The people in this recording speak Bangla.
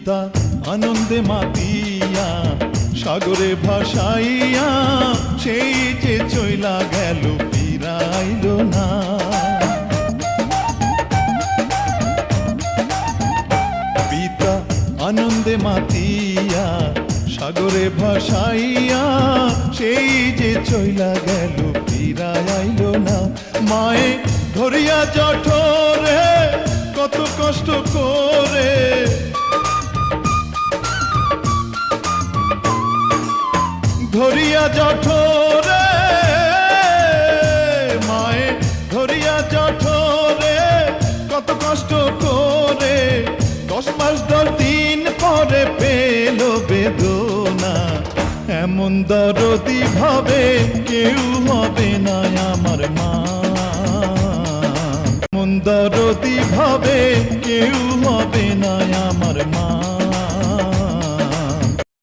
পিতা আনন্দে মাতিয়া সাগরে ভাসাইয়া সেই যে চইলা গেল ফিরাইল না। পিতা আনন্দে মাতিয়া সাগরে ভাসাইয়া সেই যে চইলা গেল ফিরাইল না। মায়ে ধরিয়া জঠরে কত কষ্ট করে, ধরিয়া জঠরে মায়ে ধরিয়া জঠরে কত কষ্ট করে 10 মাস 10 দিন পরে পেল বেদনা। এমন দরদি ভাবে কেউ হবে না আমার মা, এমন দরদি ভাবে কেউ হবে না আমার মা।